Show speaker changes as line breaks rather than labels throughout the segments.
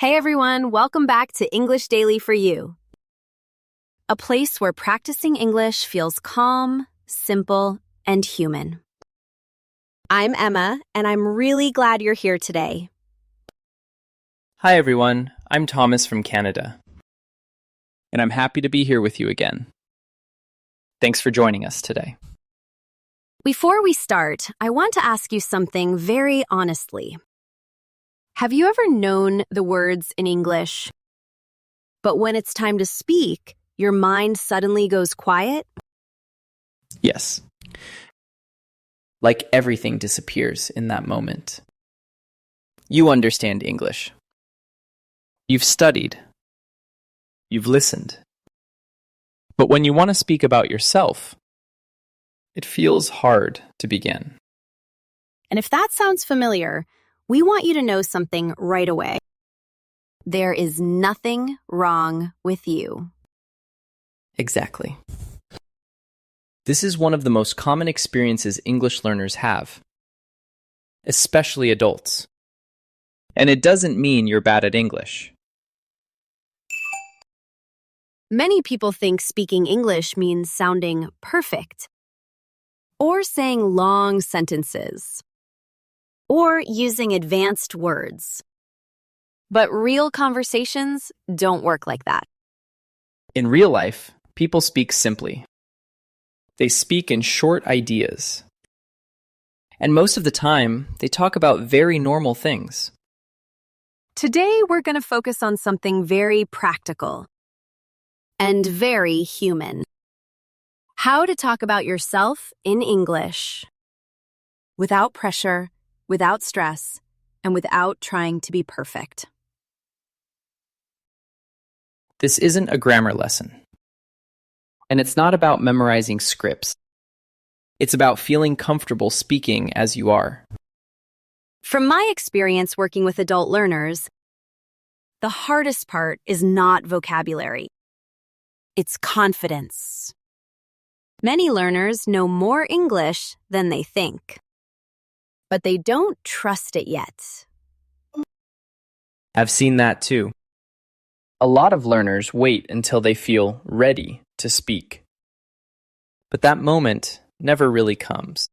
Hey everyone, welcome back to English Daily for You, a place where practicing English feels calm, simple, and human. I'm Emma, and I'm really glad you're here today.
Hi everyone, I'm Thomas from Canada, and I'm happy to be here with you again. Thanks for joining us today.
Before we start, I want to ask you something very honestly. Have you ever known the words in English, but when it's time to speak, your mind suddenly goes quiet?
Yes. Like everything disappears in that moment. You understand English. You've studied. You've listened. But when you want to speak about yourself, it feels hard to begin.
And if that sounds familiar, we want you to know something right away. There is nothing wrong with you.
Exactly. This is one of the most common experiences English learners have, especially adults. And it doesn't mean you're bad at English.
Many people think speaking English means sounding perfect, or saying long sentences, or using advanced words. But real conversations don't work like that.
In real life, people speak simply. They speak in short ideas. And most of the time, they talk about very normal things.
Today, we're going to focus on something very practical and very human. How to talk about yourself in English without pressure, without stress, and without trying to be perfect.
This isn't a grammar lesson. And it's not about memorizing scripts. It's about feeling comfortable speaking as you are.
From my experience working with adult learners, the hardest part is not vocabulary. It's confidence. Many learners know more English than they think, but they don't trust it yet.
I've seen that too. A lot of learners wait until they feel ready to speak. But that moment never really comes.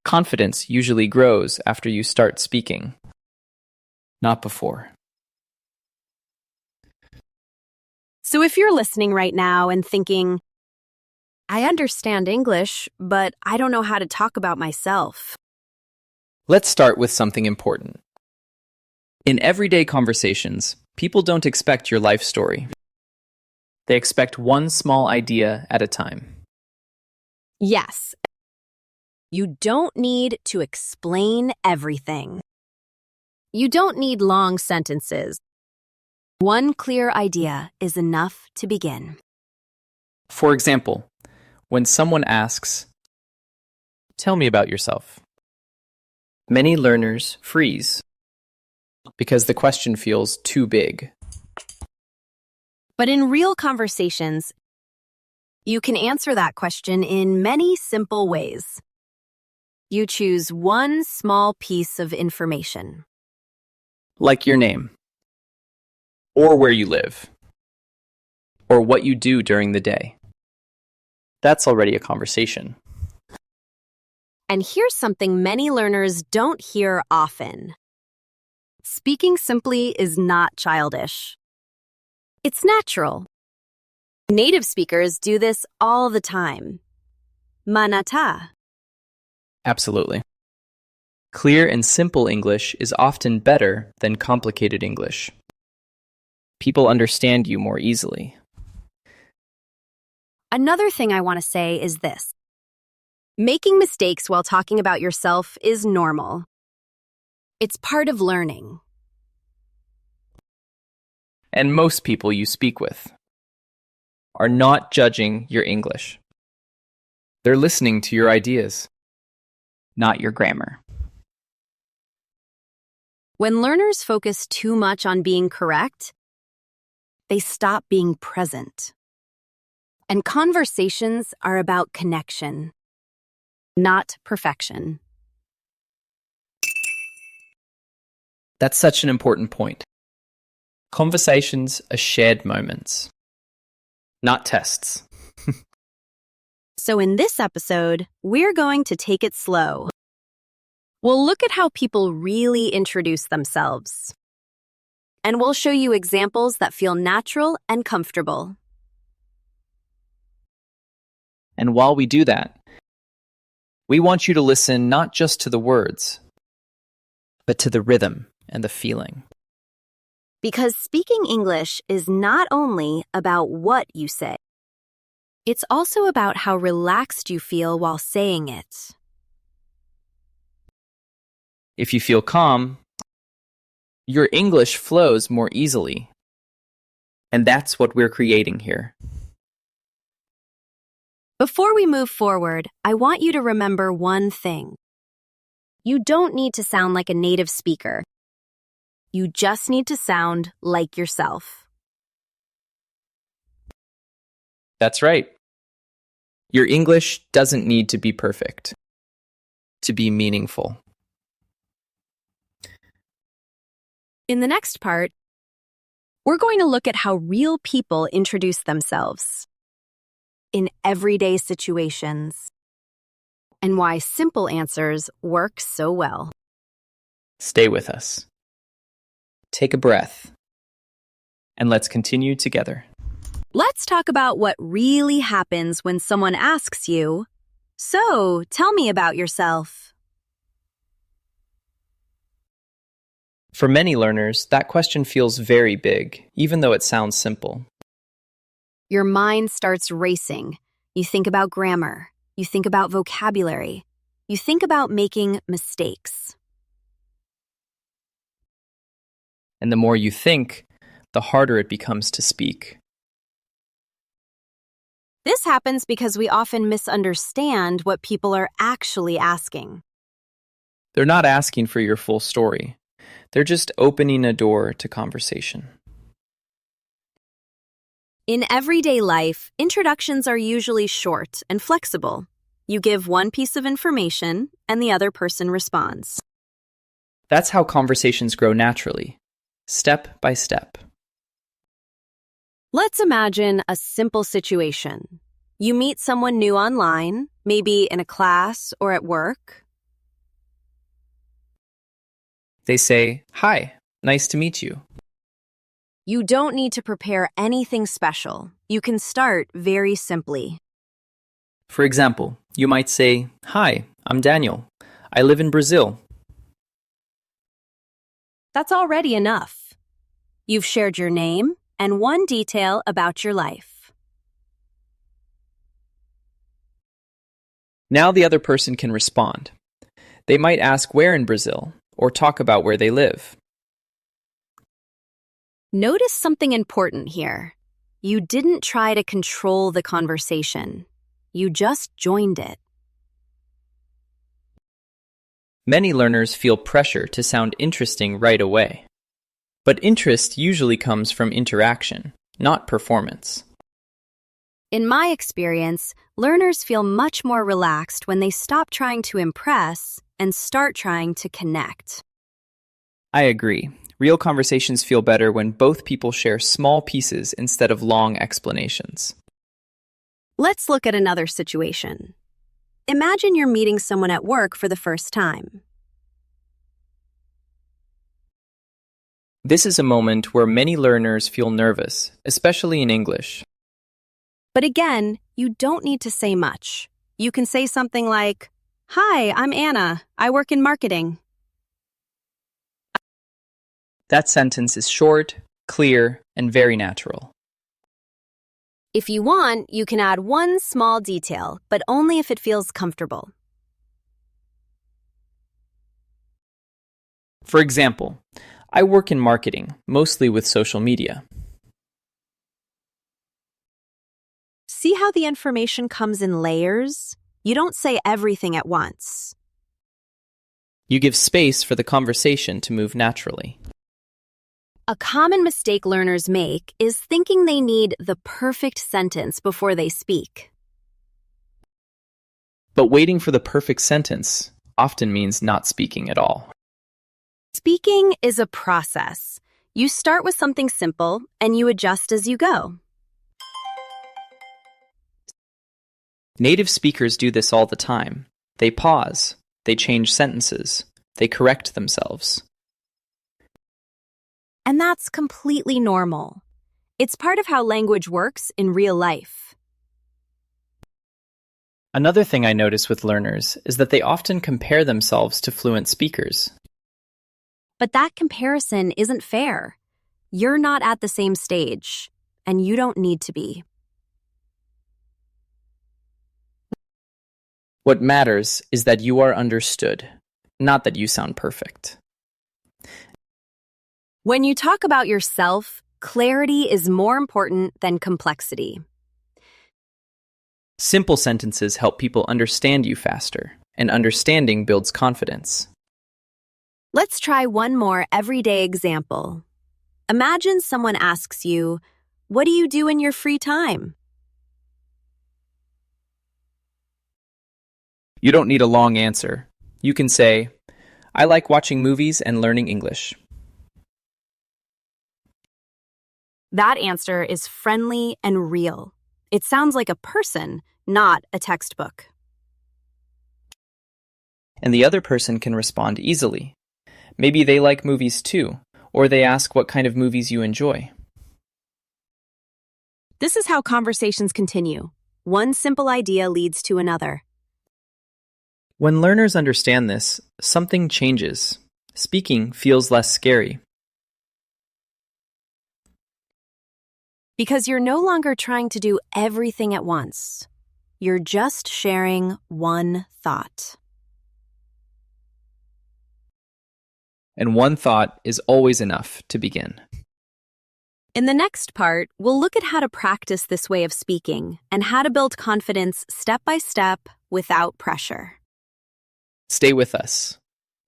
Confidence usually grows after you start speaking, not before.
So if you're listening right now and thinking, I understand English, but I don't know how to talk about myself.
Let's start with something important. In everyday conversations, people don't expect your life story. They expect one small idea at a time.
Yes, you don't need to explain everything. You don't need long sentences. One clear idea is enough to begin.
For example, when someone asks, "Tell me about yourself," many learners freeze because the question feels too big.
But in real conversations, you can answer that question in many simple ways. You choose one small piece of information.
Like your name, or where you live, or what you do during the day. That's already a conversation.
And here's something many learners don't hear often. Speaking simply is not childish. It's natural. Native speakers do this all the time. Manata.
Absolutely. Clear and simple English is often better than complicated English. People understand you more easily.
Another thing I want to say is this. Making mistakes while talking about yourself is normal. It's part of learning.
And most people you speak with are not judging your English. They're listening to your ideas, not your grammar.
When learners focus too much on being correct, they stop being present. And conversations are about connection, not perfection.
That's such an important point. Conversations are shared moments, not tests.
So in this episode, we're going to take it slow. We'll look at how people really introduce themselves. And we'll show you examples that feel natural and comfortable.
And while we do that, we want you to listen not just to the words, but to the rhythm and the feeling.
Because speaking English is not only about what you say, it's also about how relaxed you feel while saying it.
If you feel calm, your English flows more easily. And that's what we're creating here.
Before we move forward, I want you to remember one thing. You don't need to sound like a native speaker. You just need to sound like yourself.
That's right. Your English doesn't need to be perfect to be meaningful.
In the next part, we're going to look at how real people introduce themselves in everyday situations and why simple answers work so well.
Stay with us. Take a breath, and let's continue together.
Let's talk about what really happens when someone asks you, "So, tell me about yourself."
For many learners, that question feels very big, even though it sounds simple.
Your mind starts racing. You think about grammar. You think about vocabulary. You think about making mistakes.
And the more you think, the harder it becomes to speak.
This happens because we often misunderstand what people are actually asking.
They're not asking for your full story. They're just opening a door to conversation.
In everyday life, introductions are usually short and flexible. You give one piece of information, and the other person responds.
That's how conversations grow naturally, step by step.
Let's imagine a simple situation. You meet someone new online, maybe in a class or at work.
They say, "Hi, nice to meet you."
You don't need to prepare anything special. You can start very simply.
For example, you might say, "Hi, I'm Daniel. I live in Brazil."
That's already enough. You've shared your name and one detail about your life.
Now the other person can respond. They might ask where in Brazil, or talk about where they live.
Notice something important here. You didn't try to control the conversation. You just joined it.
Many learners feel pressure to sound interesting right away. But interest usually comes from interaction, not performance.
In my experience, learners feel much more relaxed when they stop trying to impress and start trying to connect.
I agree. Real conversations feel better when both people share small pieces instead of long explanations.
Let's look at another situation. Imagine you're meeting someone at work for the first time.
This is a moment where many learners feel nervous, especially in English.
But again, you don't need to say much. You can say something like, "Hi, I'm Anna. I work in marketing."
That sentence is short, clear, and very natural.
If you want, you can add one small detail, but only if it feels comfortable.
For example, I work in marketing, mostly with social media.
See how the information comes in layers? You don't say everything at once.
You give space for the conversation to move naturally.
A common mistake learners make is thinking they need the perfect sentence before they speak.
But waiting for the perfect sentence often means not speaking at all.
Speaking is a process. You start with something simple and you adjust as you go.
Native speakers do this all the time. They pause, they change sentences, they correct themselves.
And that's completely normal. It's part of how language works in real life.
Another thing I notice with learners is that they often compare themselves to fluent speakers.
But that comparison isn't fair. You're not at the same stage, and you don't need to be.
What matters is that you are understood, not that you sound perfect.
When you talk about yourself, clarity is more important than complexity.
Simple sentences help people understand you faster, and understanding builds confidence.
Let's try one more everyday example. Imagine someone asks you, "What do you do in your free time?"
You don't need a long answer. You can say, "I like watching movies and learning English."
That answer is friendly and real. It sounds like a person, not a textbook.
And the other person can respond easily. Maybe they like movies too, or they ask what kind of movies you enjoy.
This is how conversations continue. One simple idea leads to another.
When learners understand this, something changes. Speaking feels less scary.
Because you're no longer trying to do everything at once. You're just sharing one thought.
And one thought is always enough to begin.
In the next part, we'll look at how to practice this way of speaking and how to build confidence step by step without pressure.
Stay with us.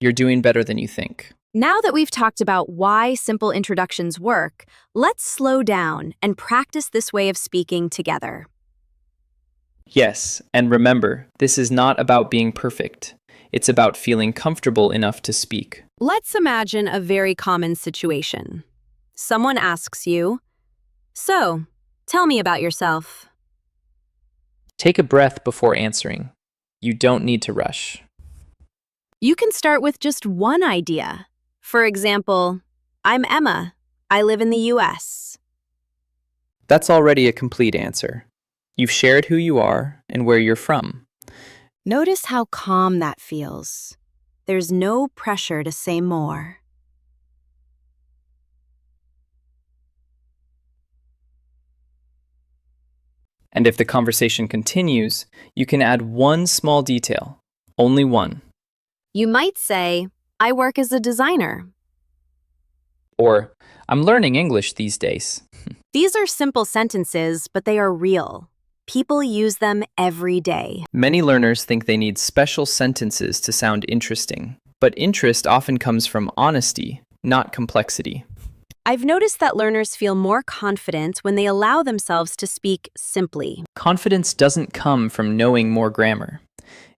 You're doing better than you think.
Now that we've talked about why simple introductions work, let's slow down and practice this way of speaking together.
Yes, and remember, this is not about being perfect. It's about feeling comfortable enough to speak.
Let's imagine a very common situation. Someone asks you, "So, tell me about yourself."
Take a breath before answering. You don't need to rush.
You can start with just one idea. For example, "I'm Emma. I live in the US."
That's already a complete answer. You've shared who you are and where you're from.
Notice how calm that feels. There's no pressure to say more.
And if the conversation continues, you can add one small detail. Only one.
You might say, "I work as a designer."
Or, "I'm learning English these days."
These are simple sentences, but they are real. People use them every day.
Many learners think they need special sentences to sound interesting, but interest often comes from honesty, not complexity.
I've noticed that learners feel more confident when they allow themselves to speak simply.
Confidence doesn't come from knowing more grammar.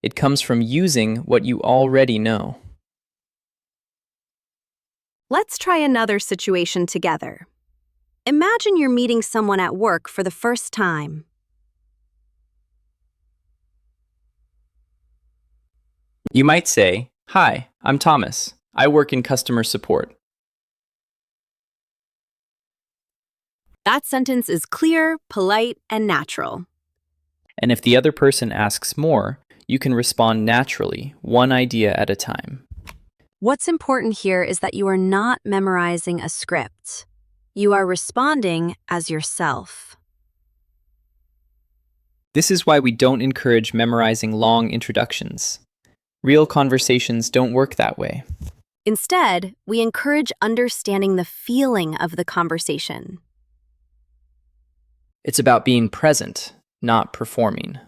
It comes from using what you already know.
Let's try another situation together. Imagine you're meeting someone at work for the first time.
You might say, "Hi, I'm Thomas. I work in customer support."
That sentence is clear, polite, and natural.
And if the other person asks more, you can respond naturally, one idea at a time.
What's important here is that you are not memorizing a script. You are responding as yourself.
This is why we don't encourage memorizing long introductions. Real conversations don't work that way.
Instead, we encourage understanding the feeling of the conversation.
It's about being present, not performing.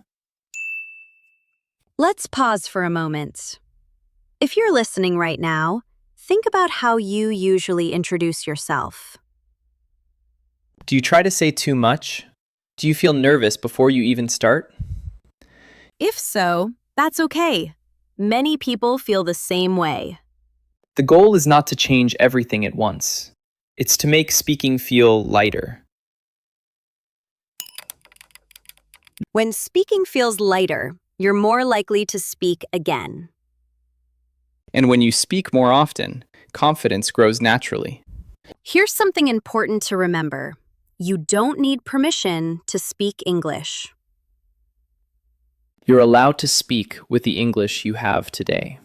Let's pause for a moment. If you're listening right now, think about how you usually introduce yourself.
Do you try to say too much? Do you feel nervous before you even start?
If so, that's okay. Many people feel the same way.
The goal is not to change everything at once. It's to make speaking feel lighter.
When speaking feels lighter, you're more likely to speak again.
And when you speak more often, confidence grows naturally.
Here's something important to remember. You don't need permission to speak English.
You're allowed to speak with the English you have today.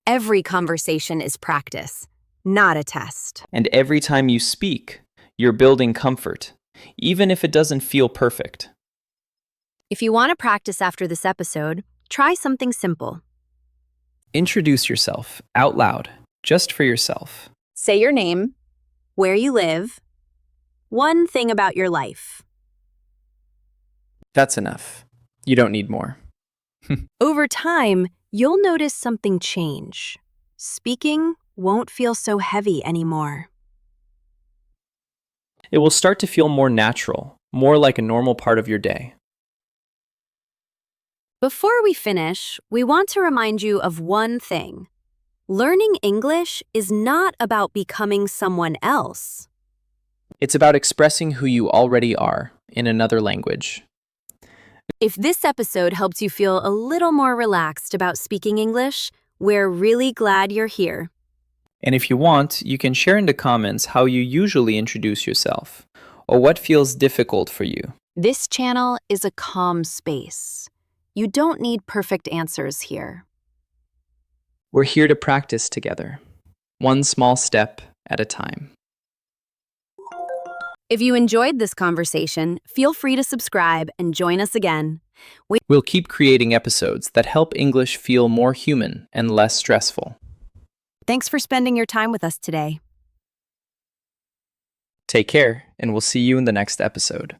Every conversation is practice, not a test.
And every time you speak, you're building comfort, even if it doesn't feel perfect.
If you want to practice after this episode, try something simple.
Introduce yourself out loud, just for yourself.
Say your name, where you live, one thing about your life.
That's enough. You don't need more.
Over time, you'll notice something change. Speaking won't feel so heavy anymore.
It will start to feel more natural, more like a normal part of your day.
Before we finish, we want to remind you of one thing. Learning English is not about becoming someone else.
It's about expressing who you already are in another language.
If this episode helps you feel a little more relaxed about speaking English, we're really glad you're here.
And if you want, you can share in the comments how you usually introduce yourself, or what feels difficult for you.
This channel is a calm space. You don't need perfect answers here.
We're here to practice together, one small step at a time.
If you enjoyed this conversation, feel free to subscribe and join us again.
We'll keep creating episodes that help English feel more human and less stressful.
Thanks for spending your time with us today.
Take care, and we'll see you in the next episode.